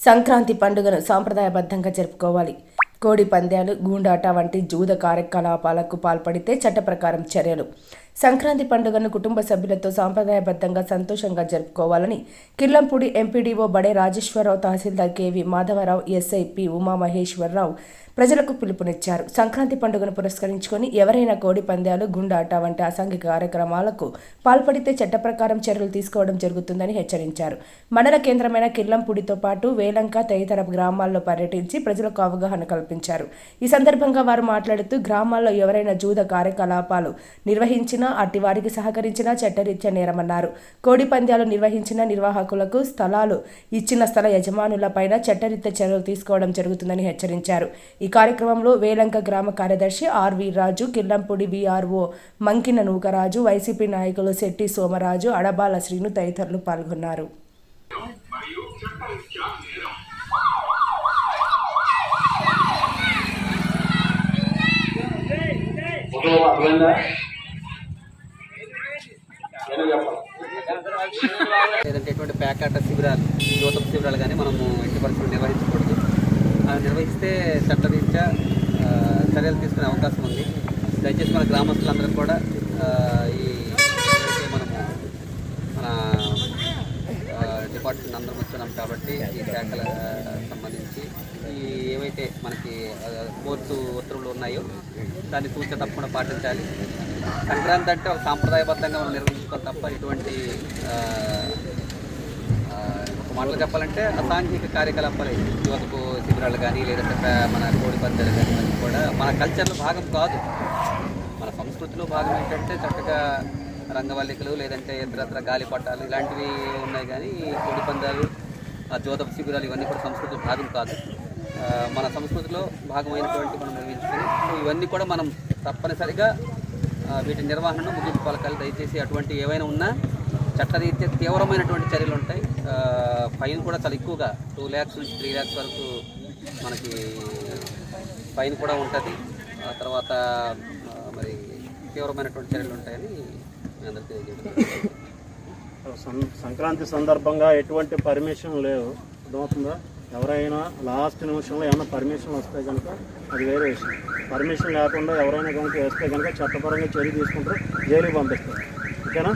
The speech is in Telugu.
సంక్రాంతి పండుగను సాంప్రదాయబద్ధంగా జరుపుకోవాలి. కోడి పందాలు, గూండాట వంటి జూద కార్యకలాపాలకు పాల్పడితే చట్ట ప్రకారం చర్యలు. సంక్రాంతి పండుగను కుటుంబ సభ్యులతో సాంప్రదాయబద్ధంగా సంతోషంగా జరుపుకోవాలని Kirlampudi MPDO Bade Rajeswararao, tahsildar KV Madhavarao, SI P Umamaheswararao ప్రజలకు పిలుపునిచ్చారు. సంక్రాంతి పండుగను పురస్కరించుకొని ఎవరైనా కోడి పందాలు, గుండాట వంటి అసాంఘిక కార్యక్రమాలకు పాల్పడితే చట్ట ప్రకారం చర్యలు తీసుకోవడం జరుగుతుందని హెచ్చరించారు. మండల కేంద్రమైన కిర్లంపూడితో పాటు వేలంక తదితర గ్రామాల్లో పర్యటించి ప్రజలకు అవగాహన కల్పించారు. ఈ సందర్భంగా వారు మాట్లాడుతూ గ్రామాల్లో ఎవరైనా జూద కార్యకలాపాలు నిర్వహించినా అట్టి వారికి సహకరించినా చట్టరీత్యా నేరమన్నారు. కోడి పందాలు నిర్వహించిన నిర్వాహకులకు, స్థలాలు ఇచ్చిన స్థల యజమానులపైన చట్టరీత్యా చర్యలు తీసుకోవడం జరుగుతుందని హెచ్చరించారు. ఈ కార్యక్రమంలో వేలంక గ్రామ కార్యదర్శి ఆర్వి రాజు, కిర్లంపూడి వీఆర్ఓ మంకిన నూకరాజు, వైసీపీ నాయకులు శెట్టి సోమరాజు, అడబాల శ్రీను తదితరులు పాల్గొన్నారు. లేదంటే ఎటువంటి ప్యాకాట శిబిరాలు, యువత శిబిరాలు కానీ మనము ఎట్టి పరిస్థితులు నిర్వహించకూడదు. నిర్వహిస్తే చట్టరీత్యా చర్యలు తీసుకునే అవకాశం ఉంది. దయచేసి మన గ్రామస్తులందరూ కూడా ఈ మనము మన డిపార్ట్మెంట్ అందరం వచ్చాం కాబట్టి ఈ శాఖల సంబంధించి ఈ ఏవైతే మనకి కోర్టు ఉత్తర్వులు ఉన్నాయో దాన్ని సూచన తప్పకుండా పాటించాలి. సంక్రాంతి అంటే ఒక సాంప్రదాయబద్ధంగా మనం నిర్వహించుకోవాలి తప్ప ఇటువంటి ఒక మాటలు చెప్పాలంటే అసాంఘిక కార్యకలాపాలు, యువతకు శిబిరాలు కానీ లేదంటే మన కోడి పందాలు కానీ ఇవన్నీ కూడా మన కల్చర్లో భాగం కాదు. మన సంస్కృతిలో భాగం ఏంటంటే చక్కగా రంగవల్లికలు లేదంటే ఇతరత్ర గాలిపటాలు ఇలాంటివి ఉన్నాయి. కానీ కోడి పందాలు, జ్యోతపు శిబిరాలు ఇవన్నీ కూడా సంస్కృతిలో భాగం కాదు. మన సంస్కృతిలో భాగమైనటువంటి మనం నిర్వహించుకొని ఇవన్నీ కూడా మనం తప్పనిసరిగా వీటి నిర్వహణను ముగింపు పలకాలి. దయచేసి అటువంటి ఏవైనా ఉన్నా చట్టరీత్యా తీవ్రమైనటువంటి చర్యలు ఉంటాయి. ఫైన్ కూడా చాలా ఎక్కువగా 2 lakhs నుంచి 3 lakhs వరకు మనకి ఫైన్ కూడా ఉంటుంది. ఆ తర్వాత మరి తీవ్రమైనటువంటి చర్యలు ఉంటాయని మీ అందరికీ తెలియజేస్తాను. సంక్రాంతి సందర్భంగా ఎటువంటి పర్మిషన్ లేవు, అర్థమవుతుందా? ఎవరైనా లాస్ట్ నిమిషంలో ఏమైనా పర్మిషన్ వస్తే కనుక అది వేరే విషయం. పర్మిషన్ లేకుండా ఎవరైనా కనుక వేస్తే కనుక చట్టపరంగా చర్య తీసుకుంటారు, జైలుకి పంపిస్తారు. ఓకేనా?